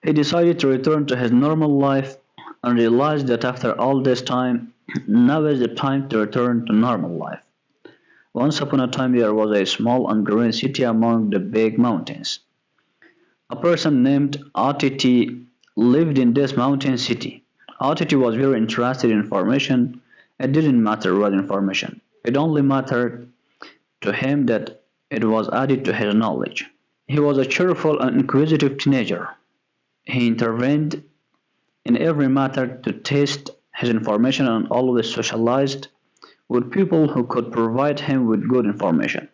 He decided to return to his normal life and realized that after all this time, now is the time to return to normal life. Once upon a time, there was a small and green city among the big mountains. A person named Atiti lived in this mountain city. Atiti was very interested in information. It didn't matter what information. It only mattered to him that it was added to his knowledge. He was a cheerful and inquisitive teenager. He intervened in every matter to test his information and always socialized with people who could provide him with good information.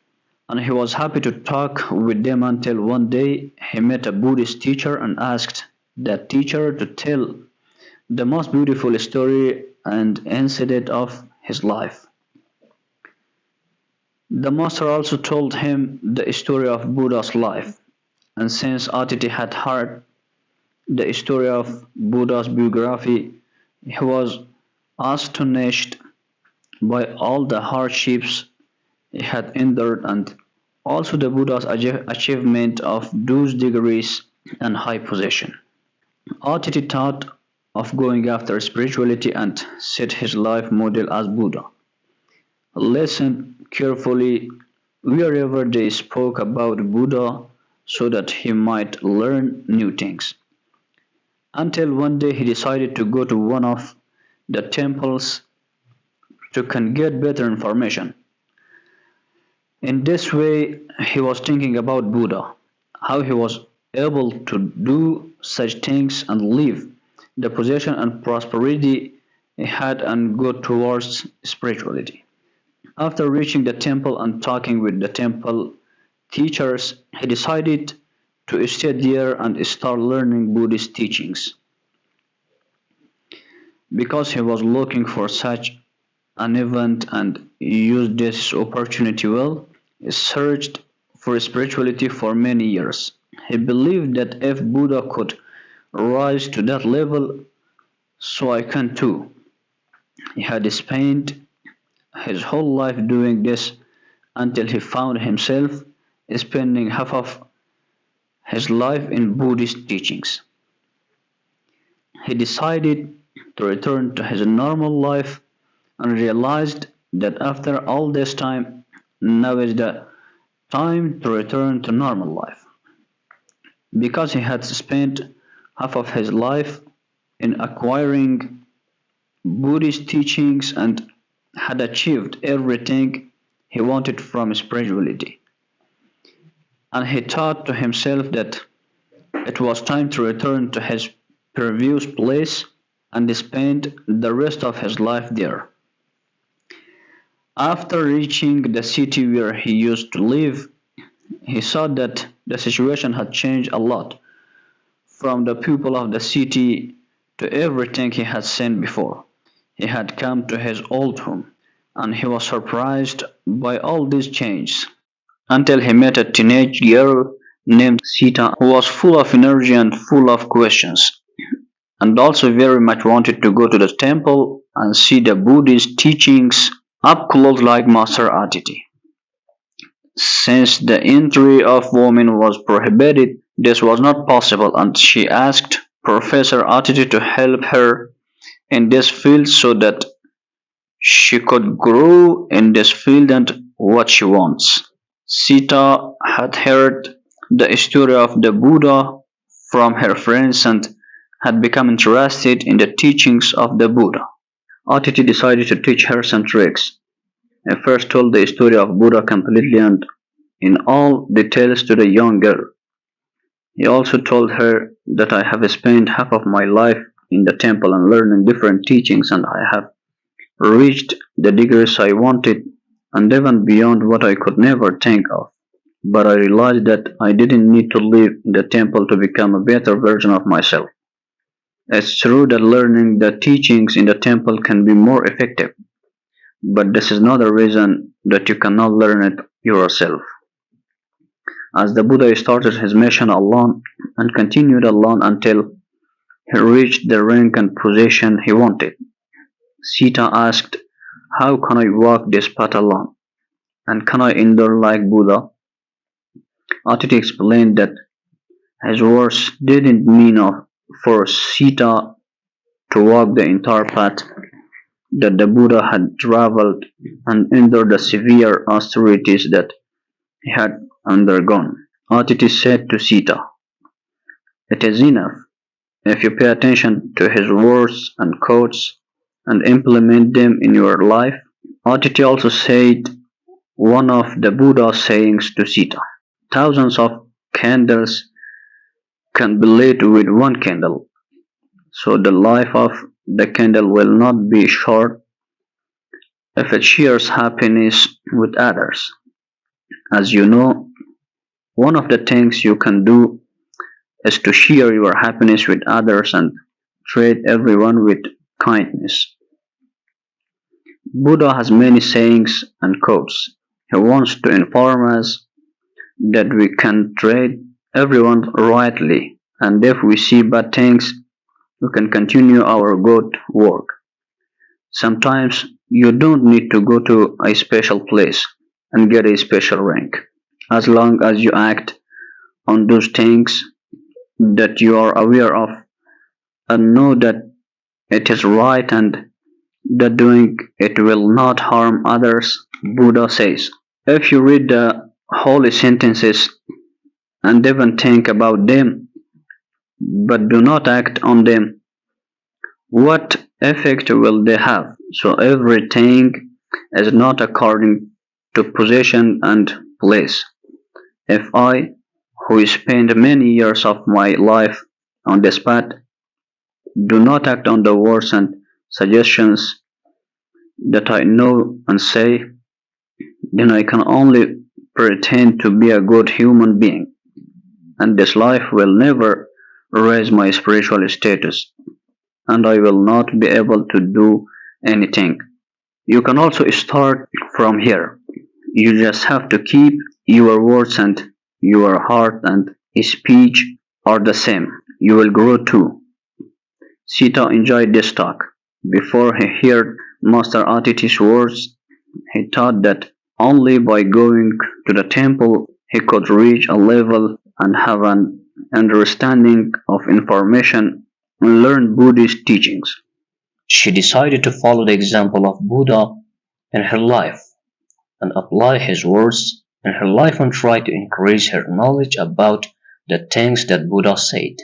And he was happy to talk with them until one day he met a Buddhist teacher and asked that teacher to tell the most beautiful story and incident of his life. The master also told him the story of Buddha's life, and since Aditi had heard the story of Buddha's biography, he was astonished by all the hardships he had endured and also the Buddha's achievement of those degrees and high position. Aditi thought of going after spirituality and set his life model as Buddha. Listened carefully wherever they spoke about Buddha so that he might learn new things. Until one day he decided to go to one of the temples to can get better information. In this way, he was thinking about Buddha, how he was able to do such things and live the possession and prosperity he had and go towards spirituality. After reaching the temple and talking with the temple teachers, he decided to stay there and start learning Buddhist teachings. Because he was looking for such an event and used this opportunity well, he searched for spirituality for many years. He believed that if Buddha could rise to that level, so I can too. He had spent his whole life doing this until he found himself spending half of his life in Buddhist teachings. He decided to return to his normal life and realized that after all this time, now is the time to return to normal life. Because he had spent half of his life in acquiring Buddhist teachings and had achieved everything he wanted from spirituality. And he thought to himself that it was time to return to his previous place and spend the rest of his life there. After reaching the city where he used to live, he saw that the situation had changed a lot from the people of the city to everything he had seen before. He had come to his old home, and he was surprised by all these changes until he met a teenage girl named Sita who was full of energy and full of questions, and also very much wanted to go to the temple and see the Buddhist teachings up close like Master Aditi. Since the entry of women was prohibited, this was not possible and she asked Professor Aditi to help her in this field so that she could grow in this field and what she wants. Sita had heard the story of the Buddha from her friends and had become interested in the teachings of the Buddha. Aditi decided to teach her some tricks. He first told the story of Buddha completely and in all details to the young girl. He also told her that I have spent half of my life in the temple and learning different teachings and I have reached the degrees I wanted and even beyond what I could never think of. But I realized that I didn't need to live in the temple to become a better version of myself. It's true that learning the teachings in the temple can be more effective, but this is not a reason that you cannot learn it yourself. As the Buddha started his mission alone and continued alone until he reached the rank and position he wanted. Sita asked, how can I walk this path alone? And can I endure like Buddha? Aditi explained that His words didn't mean for Sita to walk the entire path that the Buddha had traveled and endure the severe austerities that he had undergone. Aditi said to Sita, "It is enough if you pay attention to his words and quotes and implement them in your life." Aditi also said one of the Buddha's sayings to Sita: "Thousands of candles can be lit with one candle, so the life of the candle will not be short if it shares happiness with others." As you know, one of the things you can do is to share your happiness with others and treat everyone with kindness. Buddha has many sayings and quotes. He wants to inform us that we can treat everyone rightly, and if we see bad things, we can continue our good work. Sometimes you don't need to go to a special place and get a special rank. As long as you act on those things that you are aware of and know that it is right and that doing it will not harm others, Buddha says. If you read the holy sentences and even think about them but do not act on them, what effect will they have? So everything is not according to position and place. If I, who spent many years of my life on this path, do not act on the words and suggestions that I know and say, then I can only pretend to be a good human being, and this life will never raise my spiritual status, and I will not be able to do anything. You can also start from here. You just have to keep your words and your heart and speech are the same. You will grow too. Sita enjoyed this talk. Before he heard Master Atiti's words, he thought that only by going to the temple he could reach a level and have an understanding of information and learn Buddhist teachings. She decided to follow the example of Buddha in her life and apply his words in her life and try to increase her knowledge about the things that Buddha said.